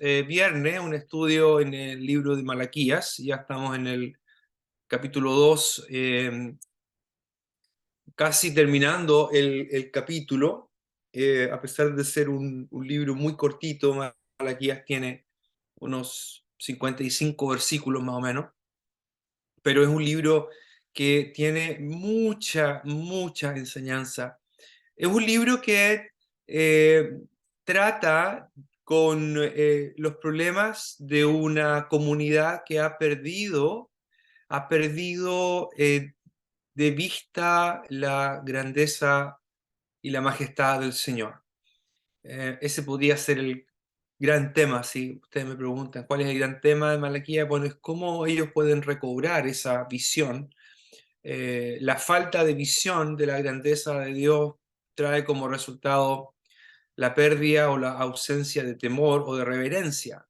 viernes un estudio en el libro de Malaquías. Ya estamos en el capítulo 2, casi terminando el capítulo. A pesar de ser un libro muy cortito, Malaquías tiene unos 55 versículos más o menos, pero es un libro que tiene mucha enseñanza. Es un libro que eh, trata con los problemas de una comunidad que ha perdido de vista la grandeza y la majestad del Señor. Ese podría ser el gran tema, si ustedes me preguntan cuál es el gran tema de Malaquía. Bueno, es cómo ellos pueden recobrar esa visión. La falta de visión de la grandeza de Dios trae como resultado la pérdida o la ausencia de temor o de reverencia.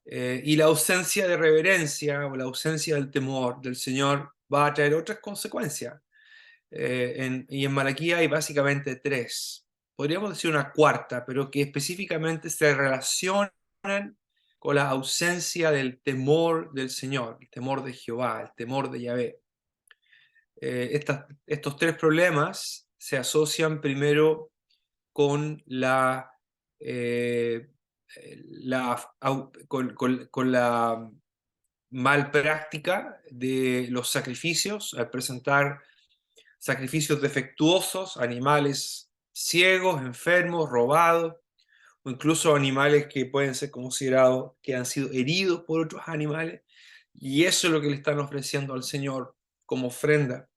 Y la ausencia de reverencia o la ausencia del temor del Señor va a traer otras consecuencias. Y en Malaquía hay básicamente tres. Podríamos decir una cuarta, pero que específicamente se relacionan con la ausencia del temor del Señor, el temor de Jehová, el temor de Yahvé. Estos tres problemas se asocian primero con eh, con la mal práctica de los sacrificios, al presentar sacrificios defectuosos, animales ciegos, enfermos, robados, o incluso animales que pueden ser considerados que han sido heridos por otros animales, y eso es lo que le están ofreciendo al Señor como ofrenda.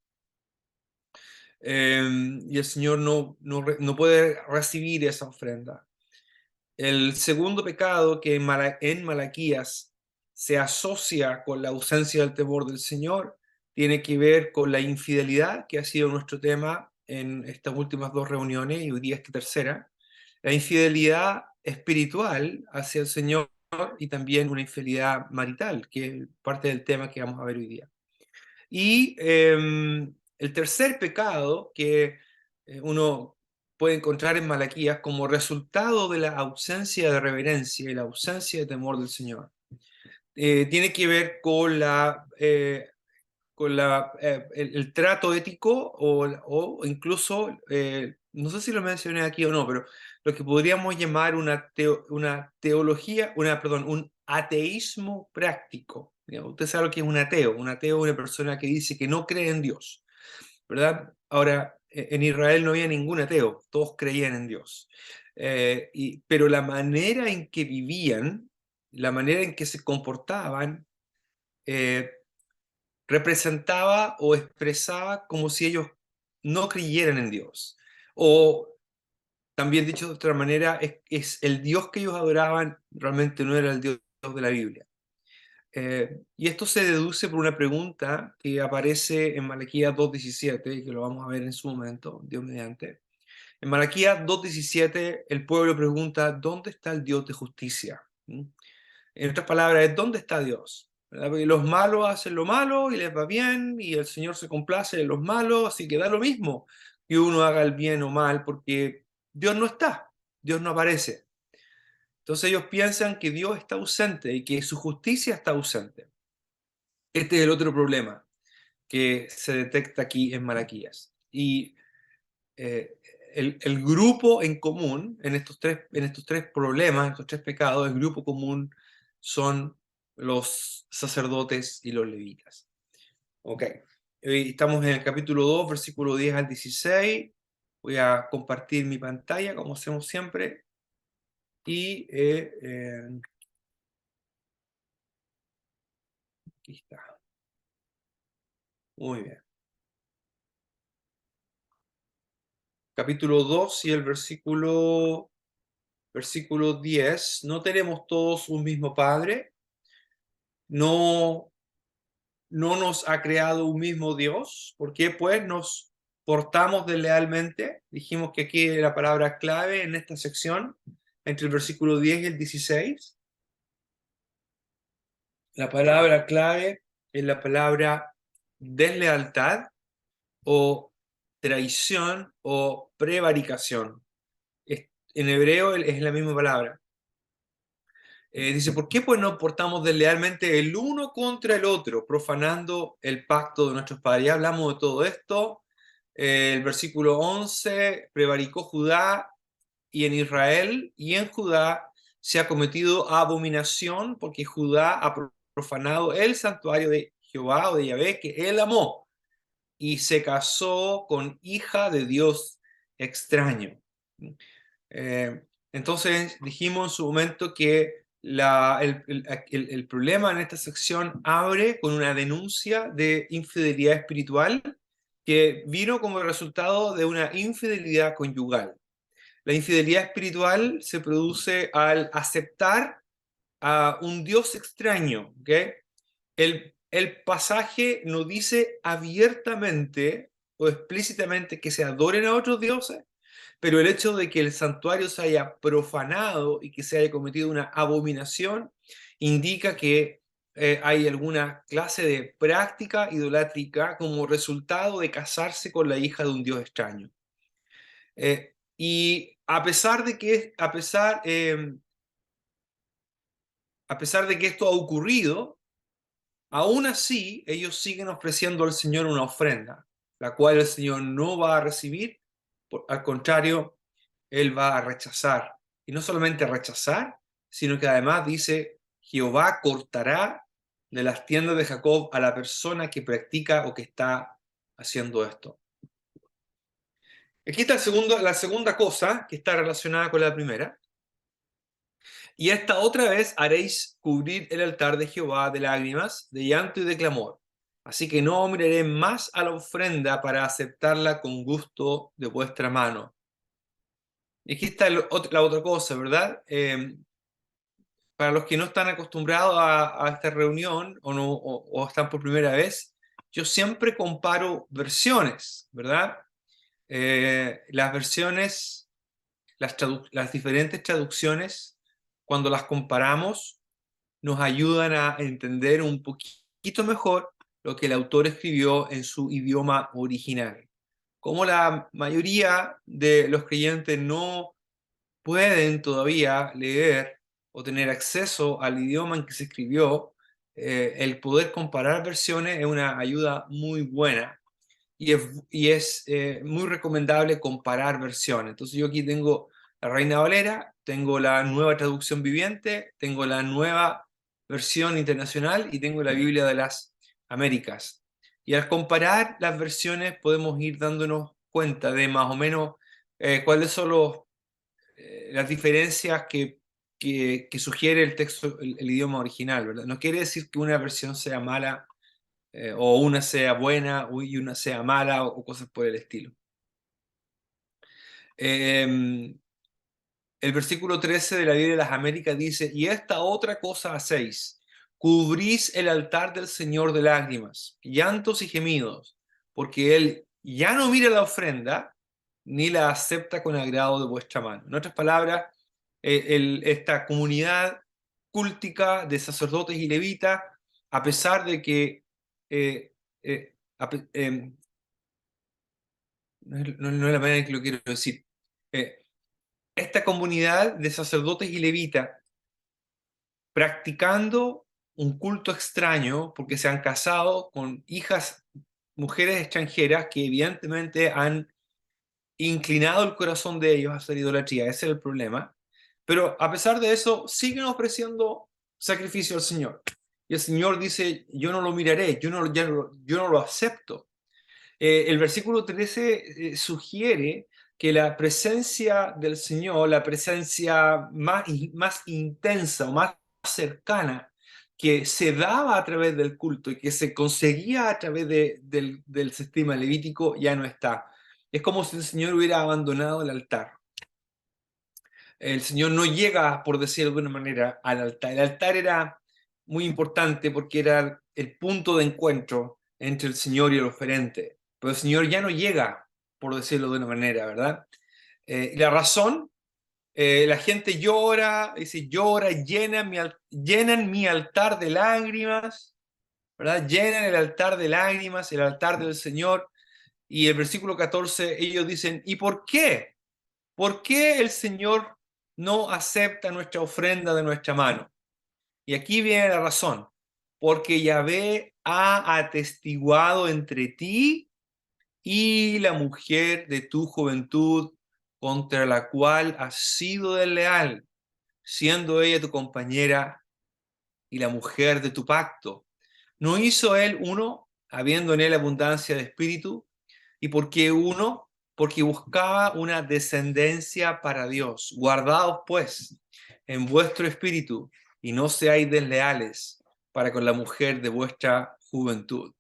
Y el Señor no puede recibir esa ofrenda. El segundo pecado que en Malaquías se asocia con la ausencia del temor del Señor tiene que ver con la infidelidad, que ha sido nuestro tema en estas últimas dos reuniones y hoy día esta tercera. La infidelidad espiritual hacia el Señor y también una infidelidad marital, que es parte del tema que vamos a ver hoy día. Y el tercer pecado que uno puede encontrar en Malaquías como resultado de la ausencia de reverencia y la ausencia de temor del Señor, tiene que ver con el trato ético o incluso, no sé si lo mencioné aquí o no, pero lo que podríamos llamar una teología, perdón, un ateísmo práctico. Digamos, usted sabe lo que es un ateo. Un ateo es una persona que dice que no cree en Dios, ¿verdad? Ahora, en Israel no había ningún ateo, todos creían en Dios. Pero la manera en que vivían, la manera en que se comportaban, eh, representaba o expresaba como si ellos no creyeran en Dios. O también dicho de otra manera, es el Dios que ellos adoraban realmente no era el Dios de la Biblia. Y esto se deduce por una pregunta que aparece en Malaquías 2:17, que lo vamos a ver en su momento, Dios mediante. En Malaquías 2:17 el pueblo pregunta, ¿dónde está el Dios de justicia? ¿Mm? En otras palabras, ¿dónde está Dios? ¿Verdad? Porque los malos hacen lo malo y les va bien, y el Señor se complace en los malos, así que da lo mismo que uno haga el bien o mal, porque Dios no está, Dios no aparece. Entonces ellos piensan que Dios está ausente y que su justicia está ausente. Este es el otro problema que se detecta aquí en Malaquías. Y eh, el grupo en común, en estos tres problemas, en estos tres pecados, el grupo común son los sacerdotes y los levitas. Ok. Hoy estamos en el capítulo 2, versículo 10 al 16. Voy a compartir mi pantalla, como hacemos siempre. Y aquí está. Muy bien. Capítulo 2 y el versículo 10. ¿No tenemos todos un mismo Padre? ¿No no nos ha creado un mismo Dios? ¿Por qué pues nos portamos deslealmente? Dijimos que aquí la palabra clave en esta sección, entre el versículo 10 y el 16. La palabra clave es la palabra deslealtad o traición o prevaricación. En hebreo es la misma palabra. Dice, ¿por qué pues nos portamos deslealmente el uno contra el otro, profanando el pacto de nuestros padres? Ya hablamos de todo esto. El versículo 11, prevaricó Judá y en Israel y en Judá se ha cometido abominación porque Judá ha profanado el santuario de Jehová o de Yahvé que él amó y se casó con hija de Dios extraño. Eh, entonces dijimos en su momento que el problema en esta sección abre con una denuncia de infidelidad espiritual que vino como resultado de una infidelidad conyugal. La infidelidad espiritual se produce al aceptar a un Dios extraño, ¿ok? El pasaje no dice abiertamente o explícitamente que se adoren a otros dioses, pero el hecho de que el santuario se haya profanado y que se haya cometido una abominación indica que hay alguna clase de práctica idolátrica como resultado de casarse con la hija de un dios extraño. Y a pesar de que esto ha ocurrido, aún así ellos siguen ofreciendo al Señor una ofrenda, la cual el Señor no va a recibir, al contrario, Él va a rechazar. Y no solamente rechazar, sino que además dice, Jehová cortará de las tiendas de Jacob a la persona que practica o que está haciendo esto. Aquí está la segunda cosa que está relacionada con la primera. Y esta otra vez haréis cubrir el altar de Jehová de lágrimas, de llanto y de clamor. Así que no miraré más a la ofrenda para aceptarla con gusto de vuestra mano. Y aquí está la otra cosa, ¿verdad? Para los que no están acostumbrados a esta reunión o, no, o están por primera vez, yo siempre comparo versiones, ¿verdad? Las versiones, las diferentes traducciones, cuando las comparamos, nos ayudan a entender un poquito mejor lo que el autor escribió en su idioma original. Como la mayoría de los creyentes no pueden todavía leer o tener acceso al idioma en que se escribió, el poder comparar versiones es una ayuda muy buena y es muy recomendable comparar versiones. Entonces yo aquí tengo la Reina Valera, tengo la nueva traducción viviente, tengo la nueva versión internacional y tengo la Biblia de las Américas. Y al comparar las versiones podemos ir dándonos cuenta de más o menos cuáles son las diferencias que sugiere el texto, el idioma original, ¿verdad? No quiere decir que una versión sea mala o una sea buena y una sea mala o cosas por el estilo. Eh, el versículo 13 de la Biblia de las Américas dice, y esta otra cosa hacéis, cubrís el altar del Señor de lágrimas, llantos y gemidos, porque Él ya no mira la ofrenda, ni la acepta con agrado de vuestra mano. En otras palabras, esta comunidad cúltica de sacerdotes y levitas, a pesar de que eh, eh, a pe- no es la manera en que lo quiero decir. Eh, Esta comunidad de sacerdotes y levitas practicando un culto extraño porque se han casado con hijas, mujeres extranjeras que evidentemente han inclinado el corazón de ellos a hacer idolatría. Ese es el problema. Pero a pesar de eso, siguen ofreciendo sacrificio al Señor. Y el Señor dice, yo no lo miraré, yo no lo acepto. El versículo 13 sugiere que la presencia del Señor, la presencia más intensa o más cercana que se daba a través del culto y que se conseguía a través del sistema levítico ya no está. Es como si el Señor hubiera abandonado el altar. El Señor no llega, por decirlo de alguna manera, al altar. El altar era muy importante porque era el punto de encuentro entre el Señor y el oferente. Pero el Señor ya no llega, por decirlo de una manera, ¿verdad? Y la razón, la gente llora, dice, llora, llenan mi altar de lágrimas, ¿verdad? Llenan el altar de lágrimas, el altar del Señor. Y el versículo 14, ellos dicen, ¿y por qué? ¿Por qué el Señor no acepta nuestra ofrenda de nuestra mano? Y aquí viene la razón. Porque Yahvé ha atestiguado entre ti y la mujer de tu juventud, contra la cual has sido desleal, siendo ella tu compañera y la mujer de tu pacto. ¿No hizo él uno, habiendo en él abundancia de espíritu? ¿Y por qué uno? Porque buscaba una descendencia para Dios. Guardaos pues en vuestro espíritu y no seáis desleales para con la mujer de vuestra juventud.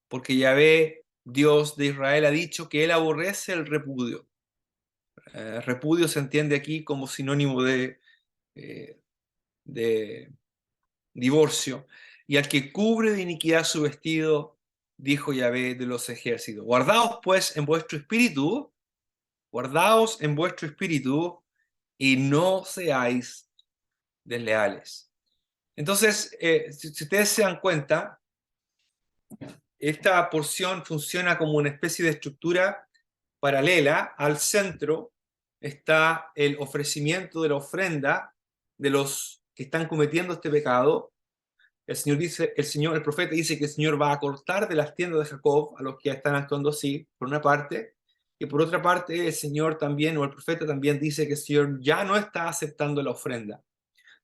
Porque Yahvé, Dios de Israel, ha dicho que él aborrece el repudio. Repudio se entiende aquí como sinónimo eh, de divorcio, y al que cubre de iniquidad su vestido, dijo Yahvé de los ejércitos. Guardaos pues en vuestro espíritu, guardaos en vuestro espíritu, y no seáis desleales. Entonces, si ustedes se dan cuenta, esta porción funciona como una especie de estructura paralela. Al centro está el ofrecimiento de la ofrenda de los que están cometiendo este pecado. El Señor dice, el profeta dice que el Señor va a cortar de las tiendas de Jacob a los que están actuando así, por una parte, y por otra parte el Señor también, o el profeta también dice que el Señor ya no está aceptando la ofrenda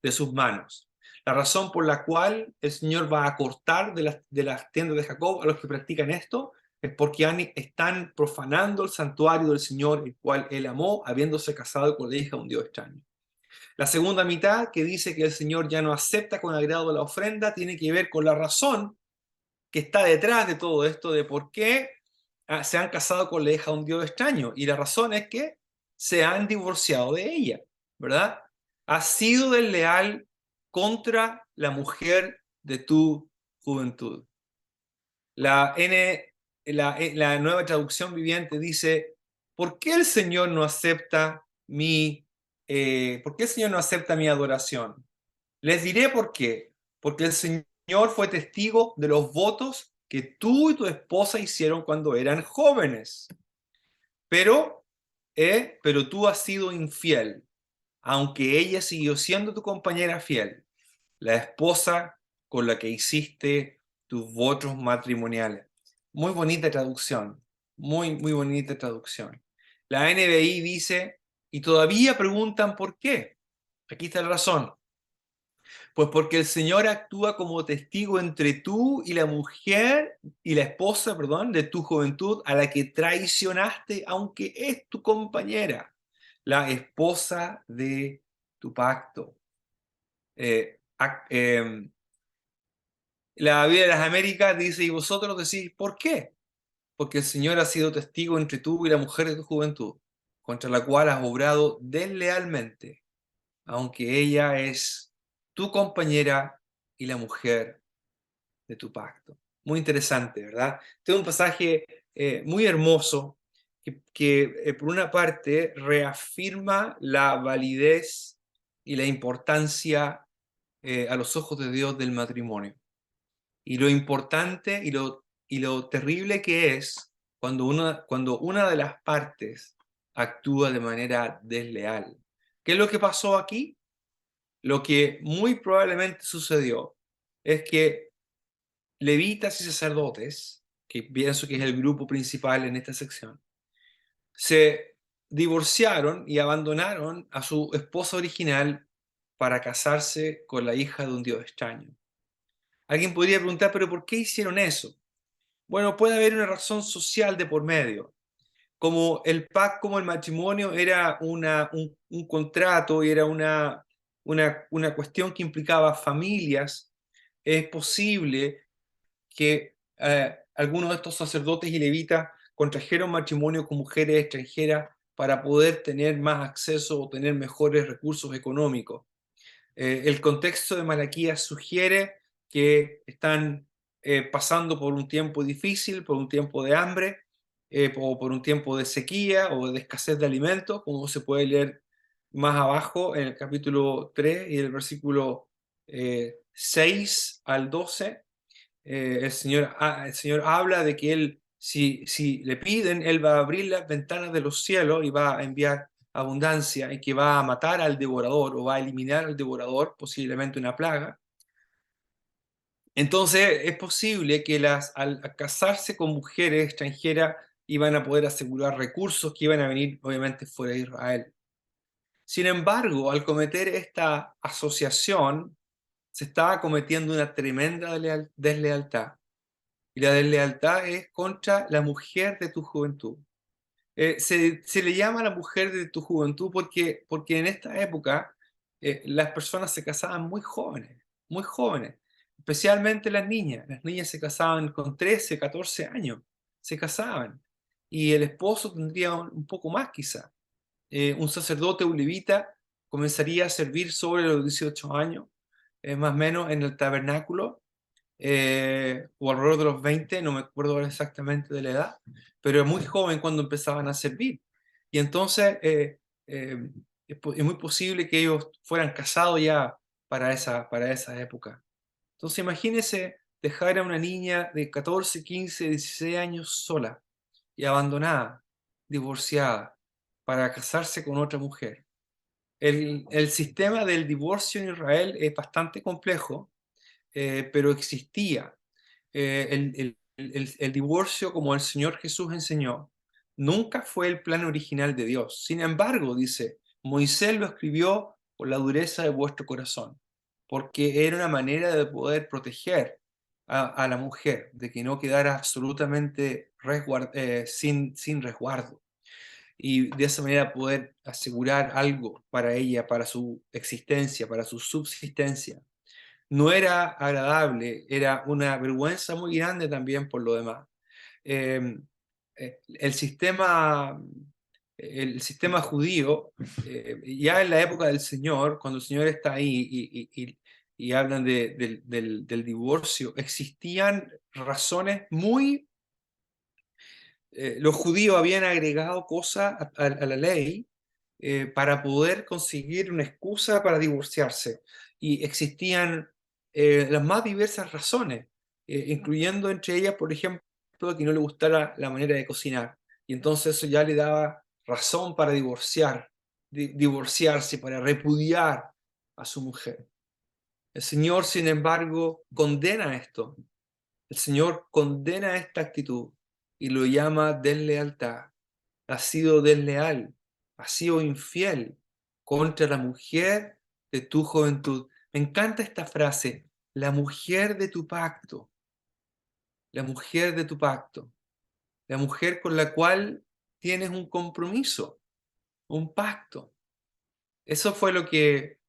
de sus manos. La razón por la cual el Señor va a cortar de las tiendas de Jacob a los que practican esto es porque están profanando el santuario del Señor, el cual él amó, habiéndose casado con la hija de un Dios extraño. La segunda mitad, que dice que el Señor ya no acepta con agrado la ofrenda, tiene que ver con la razón que está detrás de todo esto, de por qué se han casado con la hija de un Dios extraño. Y la razón es que se han divorciado de ella, ¿verdad? Has sido desleal contra la mujer de tu juventud. La nueva traducción viviente dice, ¿por qué el Señor no acepta ¿por qué el Señor no acepta mi adoración? Les diré por qué. Porque el Señor fue testigo de los votos que tú y tu esposa hicieron cuando eran jóvenes. Pero, pero tú has sido infiel, aunque ella siguió siendo tu compañera fiel, la esposa con la que hiciste tus votos matrimoniales. Muy bonita traducción, muy bonita traducción. La NBI dice, y todavía preguntan por qué. Aquí está la razón. Pues porque el Señor actúa como testigo entre tú y la mujer y la esposa, perdón, de tu juventud a la que traicionaste, aunque es tu compañera, la esposa de tu pacto. La Biblia de las Américas dice, y vosotros decís, ¿por qué? Porque el Señor ha sido testigo entre tú y la mujer de tu juventud, contra la cual has obrado deslealmente, aunque ella es tu compañera y la mujer de tu pacto. Muy interesante, ¿verdad? Este es un pasaje muy hermoso que por una parte reafirma la validez y la importancia a los ojos de Dios del matrimonio. Y lo importante y lo terrible que es cuando una de las partes actúa de manera desleal. ¿Qué es lo que pasó aquí? Lo que muy probablemente sucedió es que levitas y sacerdotes, que pienso que es el grupo principal en esta sección, se divorciaron y abandonaron a su esposa original para casarse con la hija de un dios extraño. Alguien podría preguntar, ¿pero por qué hicieron eso? Bueno, puede haber una razón social de por medio. Como el pacto, como el matrimonio era un contrato y era una cuestión que implicaba familias, es posible que algunos de estos sacerdotes y levitas contrajeron matrimonio con mujeres extranjeras para poder tener más acceso o tener mejores recursos económicos. El contexto de Malaquías sugiere que están pasando por un tiempo difícil, por un tiempo de hambre, o por un tiempo de sequía o de escasez de alimentos, como se puede leer más abajo en el capítulo 3 y el versículo 6 al 12. El Señor habla de que Él, si le piden, Él va a abrir las ventanas de los cielos y va a enviar abundancia y que va a matar al devorador o va a eliminar al devorador, posiblemente una plaga, Entonces es posible que al casarse con mujeres extranjeras iban a poder asegurar recursos que iban a venir obviamente fuera de Israel. Sin embargo, al cometer esta asociación, se estaba cometiendo una tremenda deslealtad. Y la deslealtad es contra la mujer de tu juventud. Se le llama a la mujer de tu juventud porque en esta época las personas se casaban muy jóvenes, especialmente las niñas. Las niñas se casaban con 13, 14 años, se casaban. Y el esposo tendría un poco más quizá. Un sacerdote o levita comenzaría a servir sobre los 18 años, más o menos en el tabernáculo, o alrededor de los 20, no me acuerdo ahora exactamente de la edad, pero es muy joven cuando empezaban a servir. Y entonces es muy posible que ellos fueran casados ya para esa época. Entonces imagínese dejar a una niña de 14, 15, 16 años sola y abandonada, divorciada, para casarse con otra mujer. El sistema del divorcio en Israel es bastante complejo, pero existía. El divorcio, como el Señor Jesús enseñó, nunca fue el plan original de Dios. Sin embargo, dice, Moisés lo escribió por la dureza de vuestro corazón, porque era una manera de poder proteger a la mujer, de que no quedara absolutamente sin resguardo. Y de esa manera poder asegurar algo para ella, para su existencia, para su subsistencia. No era agradable, era una vergüenza muy grande también por lo demás. Eh, el sistema, el sistema judío, ya en la época del Señor, cuando el Señor está ahí y hablan del divorcio, existían razones muy... los judíos habían agregado cosas a la ley para poder conseguir una excusa para divorciarse. Y existían las más diversas razones, incluyendo entre ellas, por ejemplo, que no le gustara la manera de cocinar. Y entonces eso ya le daba razón para divorciarse, para repudiar a su mujer. El Señor, sin embargo, condena esto. El Señor condena esta actitud y lo llama deslealtad. Has sido desleal, has sido infiel contra la mujer de tu juventud. Me encanta esta frase, la mujer de tu pacto, la mujer de tu pacto, la mujer con la cual tienes un compromiso, un pacto. Eso fue lo que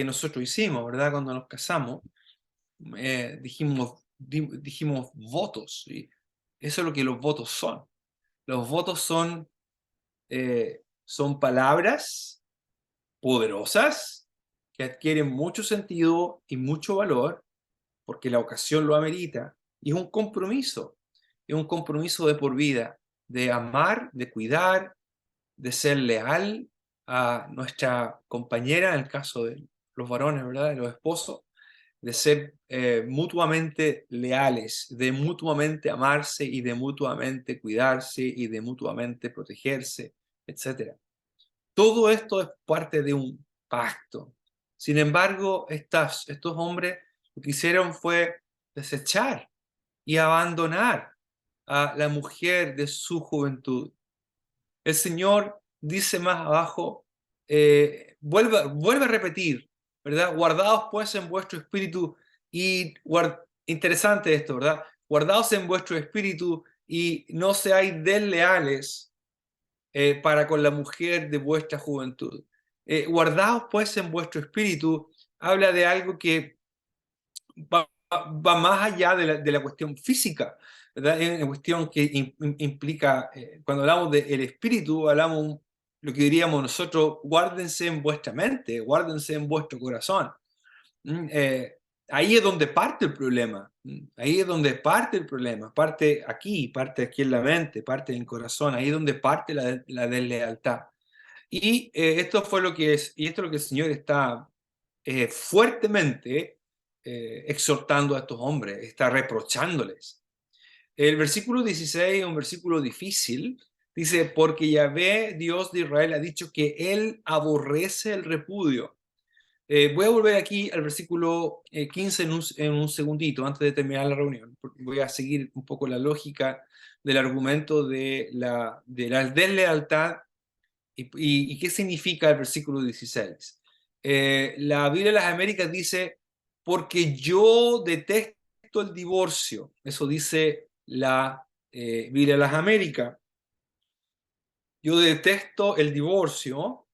nosotros hicimos, ¿verdad? Cuando nos casamos, dijimos votos. Y eso es lo que los votos son. Los votos son palabras poderosas que adquieren mucho sentido y mucho valor porque la ocasión lo amerita, y es un compromiso de por vida, de amar, de cuidar, de ser leal a nuestra compañera, en el caso de los varones, ¿verdad? De los esposos, de ser mutuamente leales, de mutuamente amarse y de mutuamente cuidarse y de mutuamente protegerse, etcétera. Todo esto es parte de un pacto. Sin embargo, estos hombres lo que hicieron fue desechar y abandonar a la mujer de su juventud. El Señor dice más abajo, vuelve a repetir, ¿verdad? Guardaos pues en vuestro espíritu y interesante esto, ¿verdad? Guardaos en vuestro espíritu y no seáis desleales para con la mujer de vuestra juventud. Guardaos pues en vuestro espíritu, habla de algo que va más allá de la cuestión física, ¿verdad? Es una cuestión que implica, cuando hablamos del espíritu, hablamos lo que diríamos nosotros, guárdense en vuestra mente, guárdense en vuestro corazón. Mm, eh, Ahí es donde parte el problema. Ahí es donde parte el problema. Parte aquí en la mente, parte en el corazón. Ahí es donde parte la deslealtad. Y esto es lo que el Señor está fuertemente exhortando a estos hombres, está reprochándoles. El versículo 16 es un versículo difícil. Dice, porque Yahvé, Dios de Israel, ha dicho que Él aborrece el repudio. Voy a volver aquí al versículo 15 en un segundito, antes de terminar la reunión, porque voy a seguir un poco la lógica del argumento de la deslealtad y qué significa el versículo 16. La Biblia de las Américas dice, porque yo detesto el divorcio. Eso dice la Biblia de las Américas. Yo detesto el divorcio.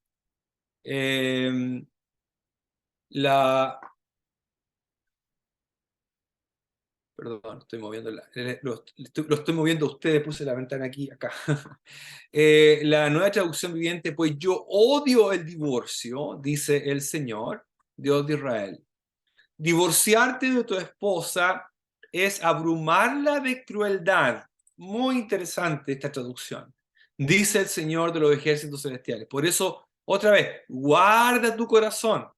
Eh, la, Perdón, estoy moviendo lo estoy moviendo a ustedes, puse la ventana aquí, acá. La Nueva Traducción Viviente, pues yo odio el divorcio, dice el Señor, Dios de Israel. Divorciarte de tu esposa es abrumarla de crueldad. Muy interesante esta traducción. Dice el Señor de los ejércitos celestiales. Por eso, otra vez, guarda tu corazón.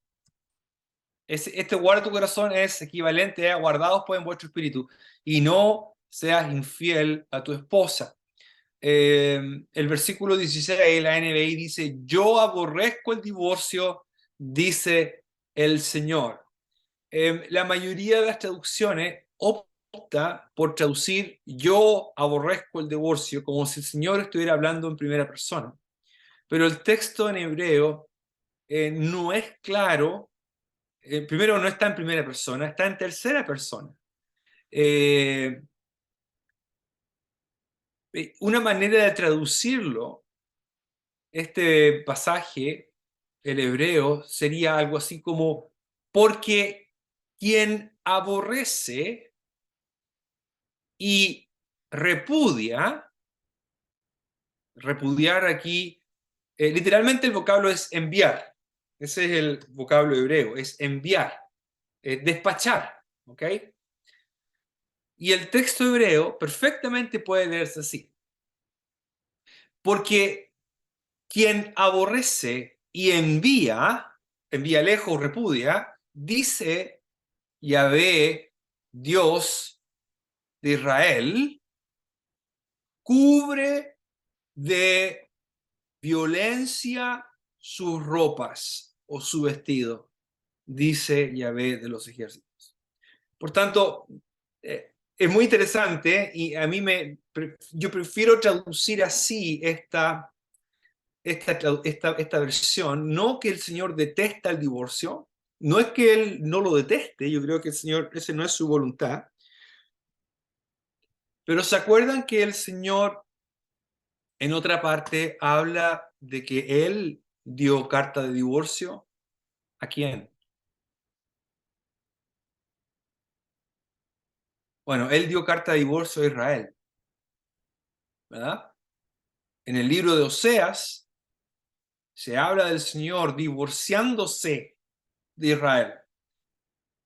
Este guarda tu corazón es equivalente a guardados pues en vuestro espíritu y no seas infiel a tu esposa. El versículo 16, la NBI dice, yo aborrezco el divorcio, dice el Señor. La mayoría de las traducciones opta por traducir yo aborrezco el divorcio como si el Señor estuviera hablando en primera persona. Pero el texto en hebreo no es claro. Primero, no está en primera persona, está en tercera persona. Eh, una manera de traducirlo, este pasaje, el hebreo, sería algo así como, porque quien aborrece y repudia, repudiar aquí, literalmente el vocablo es enviar. Ese es el vocablo hebreo, es enviar, despachar, ¿ok? Y el texto hebreo perfectamente puede leerse así. Porque quien aborrece y envía lejos, repudia, dice Yahvé, Dios de Israel, cubre de violencia sus ropas o su vestido, dice Yahvé de los ejércitos. Por tanto, es muy interesante y a mí yo prefiero traducir así esta versión, no que el Señor detesta el divorcio, no es que Él no lo deteste, yo creo que el Señor, ese no es su voluntad, pero ¿se acuerdan que el Señor en otra parte habla de que Él dio carta de divorcio? ¿A quién? Bueno, Él dio carta de divorcio a Israel, ¿verdad? En el libro de Oseas se habla del Señor divorciándose de Israel.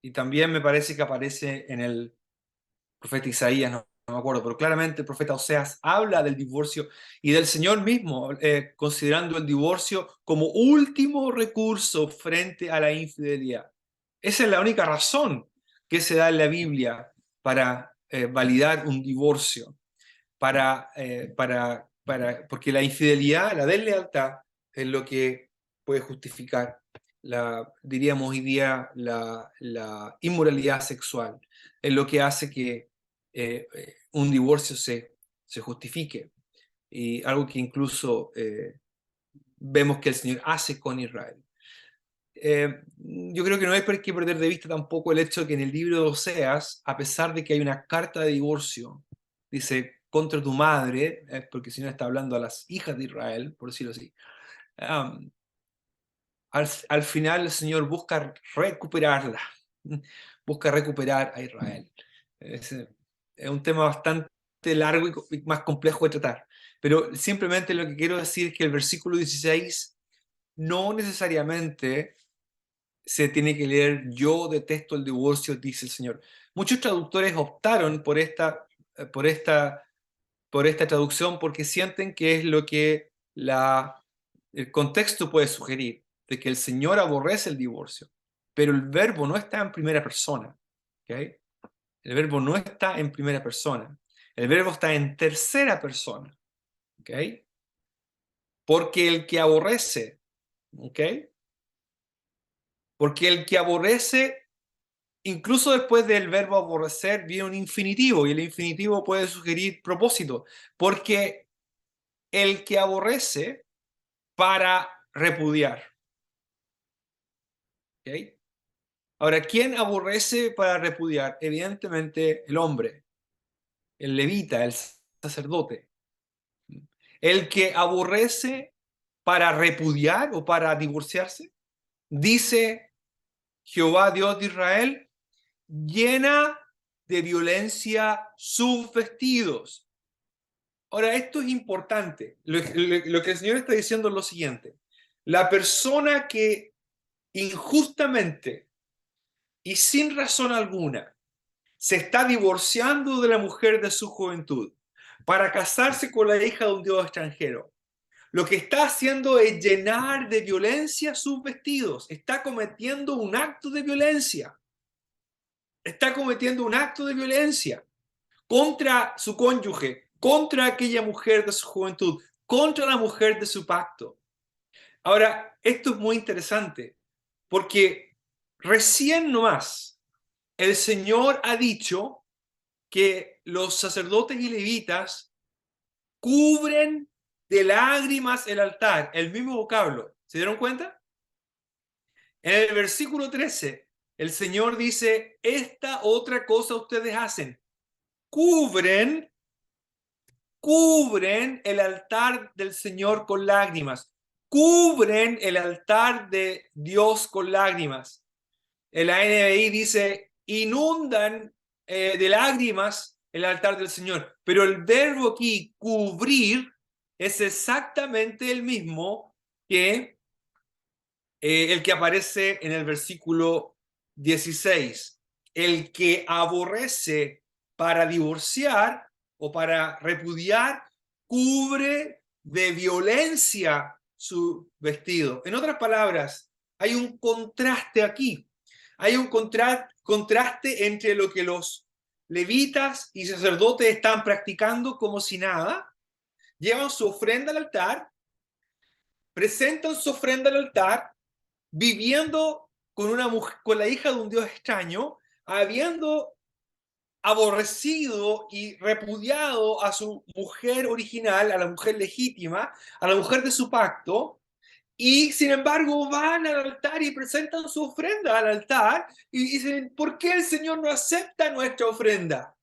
Y también me parece que aparece en el profeta Isaías, no me acuerdo, pero claramente el profeta Oseas habla del divorcio y del Señor mismo, considerando el divorcio como último recurso frente a la infidelidad. Esa es la única razón que se da en la Biblia para validar un divorcio, porque la infidelidad, la deslealtad, es lo que puede justificar diríamos hoy día, la inmoralidad sexual, es lo que hace que un divorcio se justifique. Y algo que incluso vemos que el Señor hace con Israel. Yo creo que no hay por qué perder de vista tampoco el hecho de que en el libro de Oseas, a pesar de que hay una carta de divorcio, dice contra tu madre, porque si no está hablando a las hijas de Israel, por decirlo así, um, al final el Señor busca recuperarla, busca recuperar a Israel. Es un tema bastante largo y más complejo de tratar, pero simplemente lo que quiero decir es que el versículo 16 no necesariamente se tiene que leer yo detesto el divorcio, dice el Señor. Muchos traductores optaron por esta, por esta traducción porque sienten que es lo que el contexto puede sugerir, de que el Señor aborrece el divorcio, pero el verbo no está en primera persona. ¿Okay? El verbo no está en primera persona. El verbo está en tercera persona. ¿Okay? Porque el que aborrece, ¿okay? Porque el que aborrece, incluso después del verbo aborrecer, viene un infinitivo, y el infinitivo puede sugerir propósito. Porque el que aborrece para repudiar. ¿Ok? Ahora, ¿quién aborrece para repudiar? Evidentemente el hombre, el levita, el sacerdote. El que aborrece para repudiar o para divorciarse, dice Jehová Dios de Israel, llena de violencia sus vestidos. Ahora, esto es importante. Lo que el Señor está diciendo es lo siguiente. La persona que injustamente y sin razón alguna se está divorciando de la mujer de su juventud para casarse con la hija de un dios extranjero, lo que está haciendo es llenar de violencia sus vestidos. Está cometiendo un acto de violencia. Está cometiendo un acto de violencia contra su cónyuge, contra aquella mujer de su juventud, contra la mujer de su pacto. Ahora, esto es muy interesante porque recién nomás el Señor ha dicho que los sacerdotes y levitas cubren de lágrimas el altar, el mismo vocablo. ¿Se dieron cuenta? En el versículo 13, el Señor dice, esta otra cosa ustedes hacen, cubren, cubren el altar del Señor con lágrimas, cubren el altar de Dios con lágrimas. En la NBI dice, inundan de lágrimas el altar del Señor. Pero el verbo aquí, cubrir, es exactamente el mismo que el que aparece en el versículo 16. El que aborrece para divorciar o para repudiar, cubre de violencia su vestido. En otras palabras, hay un contraste aquí. Hay un contraste entre lo que los levitas y sacerdotes están practicando como si nada, llevan su ofrenda al altar, presentan su ofrenda al altar, viviendo con una mujer, con la hija de un dios extraño, habiendo aborrecido y repudiado a su mujer original, a la mujer legítima, a la mujer de su pacto, y sin embargo van al altar y presentan su ofrenda al altar y dicen, ¿por qué el Señor no acepta nuestra ofrenda?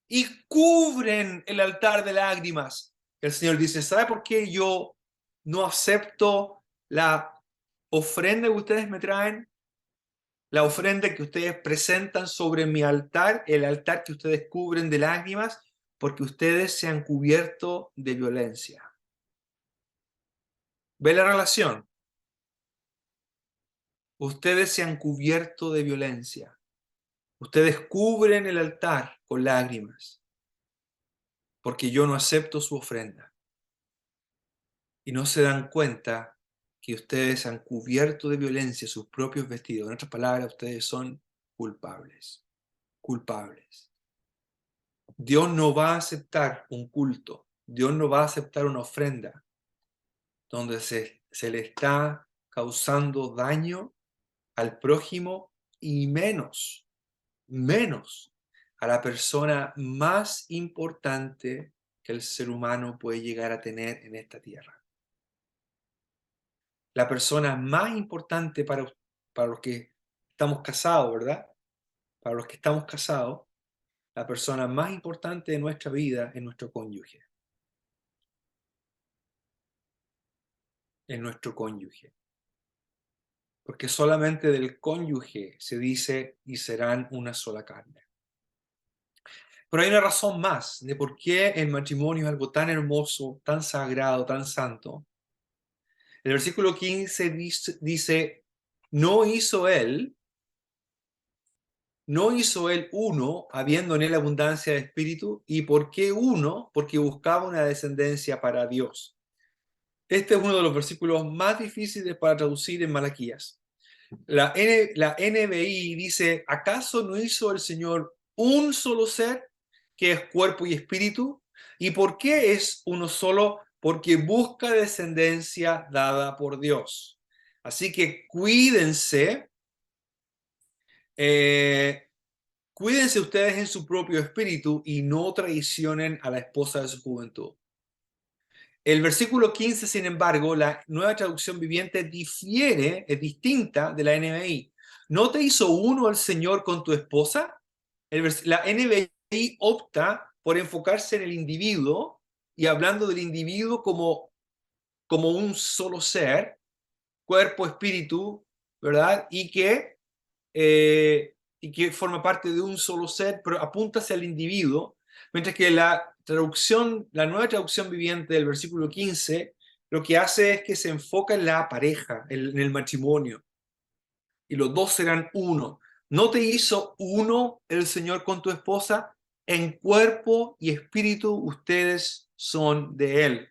Y cubren el altar de lágrimas. El Señor dice, ¿sabe por qué yo no acepto la ofrenda que ustedes me traen? La ofrenda que ustedes presentan sobre mi altar, el altar que ustedes cubren de lágrimas, porque ustedes se han cubierto de violencia. ¿Ve la relación? Ustedes se han cubierto de violencia. Ustedes cubren el altar con lágrimas, porque yo no acepto su ofrenda. Y no se dan cuenta que ustedes han cubierto de violencia sus propios vestidos. En otras palabras, ustedes son culpables. Culpables. Dios no va a aceptar un culto. Dios no va a aceptar una ofrenda donde se le está causando daño al prójimo y menos a la persona más importante que el ser humano puede llegar a tener en esta tierra. La persona más importante para los que estamos casados, ¿verdad? Para los que estamos casados, la persona más importante de nuestra vida es nuestro cónyuge. Es nuestro cónyuge. Porque solamente del cónyuge se dice y serán una sola carne. Pero hay una razón más de por qué el matrimonio es algo tan hermoso, tan sagrado, tan santo. El versículo 15 dice, no hizo él uno, habiendo en él abundancia de espíritu. ¿Y por qué uno? Porque buscaba una descendencia para Dios. Este es uno de los versículos más difíciles para traducir en Malaquías. La NBI dice, ¿acaso no hizo el Señor un solo ser que es cuerpo y espíritu? ¿Y por qué es uno solo? Porque busca descendencia dada por Dios. Así que cuídense, eh, cuídense ustedes en su propio espíritu y no traicionen a la esposa de su juventud. El versículo 15, sin embargo, la nueva traducción viviente difiere, es distinta de la NBI. ¿No te hizo uno el Señor con tu esposa? La NBI opta por enfocarse en el individuo y hablando del individuo como un solo ser, cuerpo, espíritu, ¿verdad? Y que forma parte de un solo ser, pero apunta hacia el individuo, mientras que la nueva traducción viviente del versículo 15, lo que hace es que se enfoca en la pareja, en el matrimonio, y los dos serán uno. ¿No te hizo uno el Señor con tu esposa? En cuerpo y espíritu ustedes son de Él.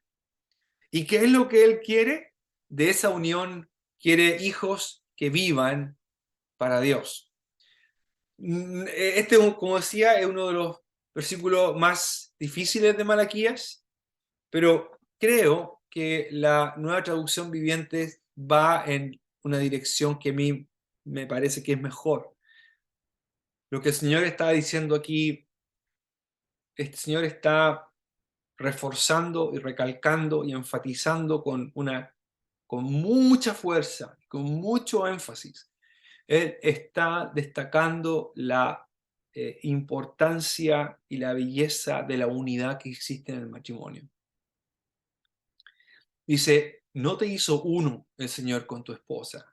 ¿Y qué es lo que Él quiere? De esa unión quiere hijos que vivan para Dios. Este, como decía, es uno de los versículos más difíciles de Malaquías, pero creo que la nueva traducción viviente va en una dirección que a mí me parece que es mejor. Lo que el Señor está diciendo aquí, este Señor está reforzando y recalcando y enfatizando con mucha fuerza, con mucho énfasis. Él está destacando la importancia y la belleza de la unidad que existe en el matrimonio. Dice, no te hizo uno el Señor con tu esposa.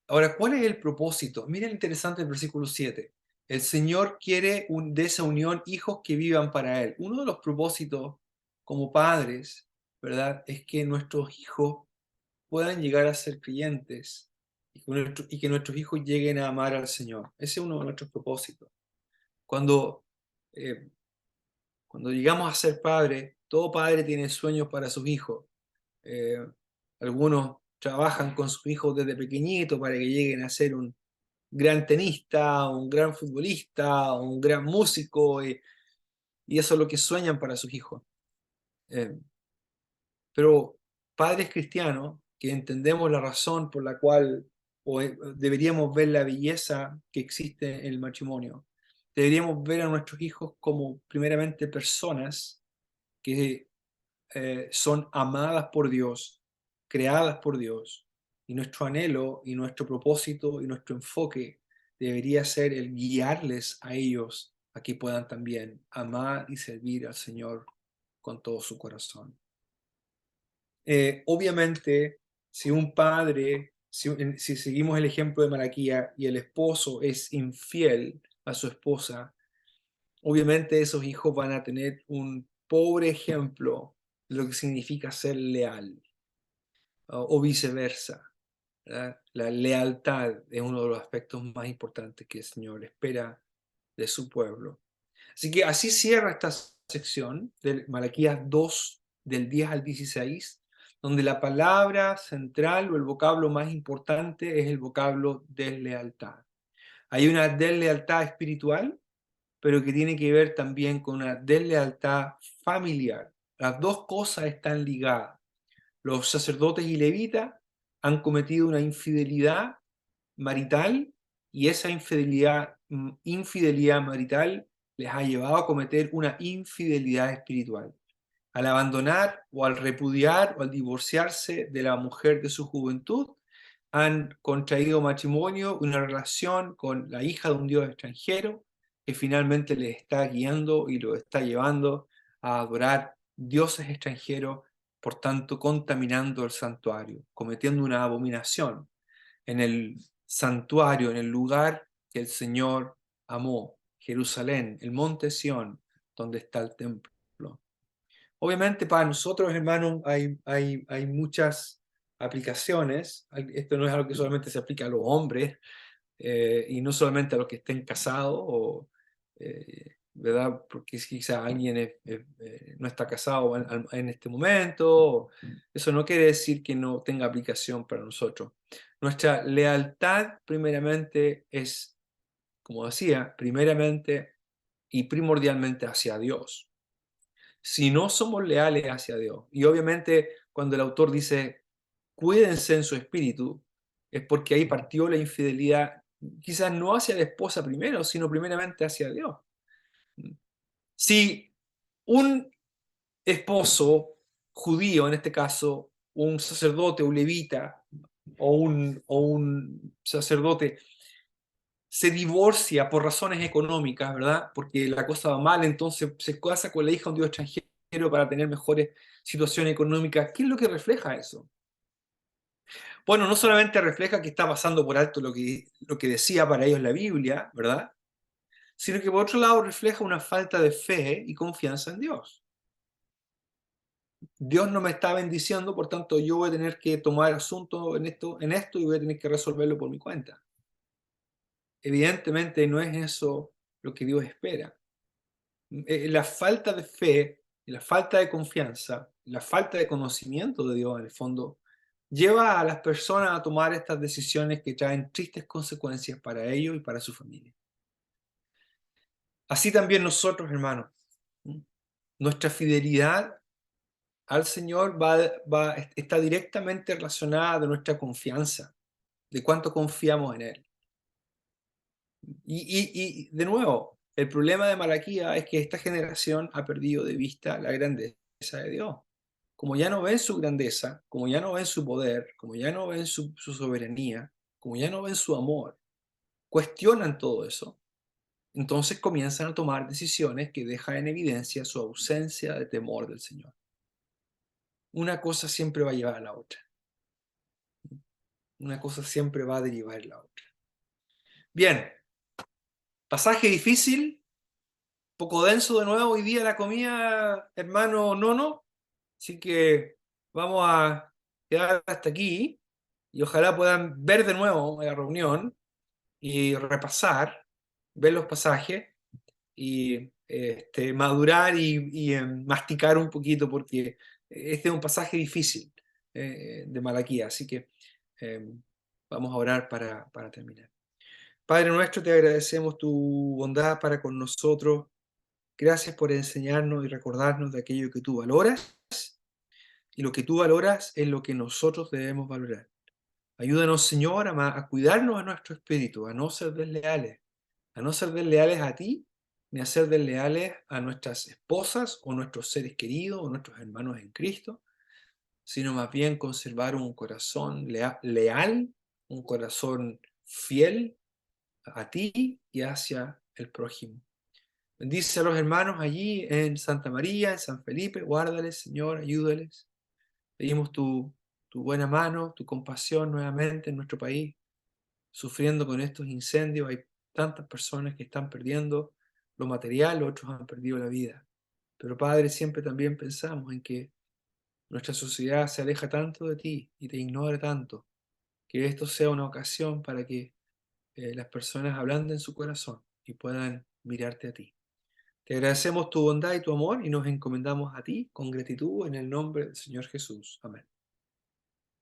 Ahora, ¿cuál es el propósito? Miren interesante el versículo 7. El Señor quiere de esa unión hijos que vivan para Él. Uno de los propósitos como padres, ¿verdad? Es que nuestros hijos puedan llegar a ser creyentes y que nuestros hijos lleguen a amar al Señor. Ese es uno de nuestros propósitos. Cuando, eh, cuando llegamos a ser padres, todo padre tiene sueños para sus hijos. Eh, Algunos trabajan con sus hijos desde pequeñitos para que lleguen a ser un gran tenista, un gran futbolista, un gran músico, y eso es lo que sueñan para sus hijos. Eh, pero padres cristianos que entendemos la razón por la cual deberíamos ver la belleza que existe en el matrimonio, deberíamos ver a nuestros hijos como primeramente personas que son amadas por Dios, creadas por Dios, y nuestro anhelo y nuestro propósito y nuestro enfoque debería ser el guiarles a ellos a que puedan también amar y servir al Señor con todo su corazón. Obviamente, si un padre, si seguimos el ejemplo de Malaquía y el esposo es infiel a su esposa, obviamente esos hijos van a tener un pobre ejemplo de lo que significa ser leal, o viceversa, ¿verdad? La lealtad es uno de los aspectos más importantes que el Señor espera de su pueblo. Así que así cierra esta sección de Malaquías 2, del 10 al 16, donde la palabra central o el vocablo más importante es el vocablo deslealtad. Hay una deslealtad espiritual, pero que tiene que ver también con una deslealtad familiar. Las dos cosas están ligadas. Los sacerdotes y levitas han cometido una infidelidad marital y esa infidelidad marital les ha llevado a cometer una infidelidad espiritual. Al abandonar o al repudiar o al divorciarse de la mujer de su juventud, han contraído matrimonio, una relación con la hija de un dios extranjero que finalmente les está guiando y lo está llevando a adorar dioses extranjeros, por tanto contaminando el santuario, cometiendo una abominación en el santuario, en el lugar que el Señor amó, Jerusalén, el monte Sión, donde está el templo. Obviamente para nosotros, hermanos, hay muchas aplicaciones. Esto no es algo que solamente se aplica a los hombres, y no solamente a los que estén casados, ¿verdad? Porque si quizá alguien no está casado en este momento. Eso no quiere decir que no tenga aplicación para nosotros. Nuestra lealtad primeramente es, como decía, primeramente y primordialmente hacia Dios. Si no somos leales hacia Dios, y obviamente cuando el autor dice cuídense en su espíritu, es porque ahí partió la infidelidad, quizás no hacia la esposa primero, sino primeramente hacia Dios. Si un esposo judío, en este caso, un sacerdote, un levita, o un sacerdote, se divorcia por razones económicas, ¿verdad? Porque la cosa va mal, entonces se casa con la hija de un dios extranjero para tener mejores situaciones económicas. ¿Qué es lo que refleja eso? Bueno, no solamente refleja que está pasando por alto lo que decía para ellos la Biblia, ¿verdad? Sino que por otro lado refleja una falta de fe y confianza en Dios. Dios no me está bendiciendo, por tanto yo voy a tener que tomar asunto en esto y voy a tener que resolverlo por mi cuenta. Evidentemente no es eso lo que Dios espera. La falta de fe, la falta de confianza, la falta de conocimiento de Dios en el fondo, lleva a las personas a tomar estas decisiones que traen tristes consecuencias para ellos y para su familia. Así también nosotros, hermanos, nuestra fidelidad al Señor está directamente relacionada de nuestra confianza, de cuánto confiamos en Él. Y de nuevo, el problema de Malaquía es que esta generación ha perdido de vista la grandeza de Dios. Como ya no ven su grandeza, como ya no ven su poder, como ya no ven su soberanía, como ya no ven su amor, cuestionan todo eso. Entonces comienzan a tomar decisiones que dejan en evidencia su ausencia de temor del Señor. Una cosa siempre va a llevar a la otra. Una cosa siempre va a derivar en la otra. Bien, pasaje difícil, poco denso de nuevo hoy día la comida, hermano Nono. Así que vamos a quedar hasta aquí y ojalá puedan ver de nuevo la reunión y repasar, ver los pasajes y madurar y masticar un poquito porque este es un pasaje difícil de Malaquía. Así que eh, vamos a orar para terminar. Padre nuestro, te agradecemos tu bondad para con nosotros. Gracias por enseñarnos y recordarnos de aquello que tú valoras, y lo que tú valoras es lo que nosotros debemos valorar. Ayúdanos, Señor, a cuidarnos a nuestro espíritu, a no ser desleales a ti, ni a ser desleales a nuestras esposas o nuestros seres queridos o nuestros hermanos en Cristo, sino más bien conservar un corazón leal, un corazón fiel a ti y hacia el prójimo. Bendice a los hermanos allí en Santa María, en San Felipe, guárdales, Señor, ayúdales. Pedimos tu buena mano, tu compasión nuevamente en nuestro país, sufriendo con estos incendios. Hay tantas personas que están perdiendo lo material, otros han perdido la vida. Pero Padre, siempre también pensamos en que nuestra sociedad se aleja tanto de ti y te ignora tanto, que esto sea una ocasión para que las personas ablanden su corazón y puedan mirarte a ti. Te agradecemos tu bondad y tu amor y nos encomendamos a ti con gratitud en el nombre del Señor Jesús. Amén.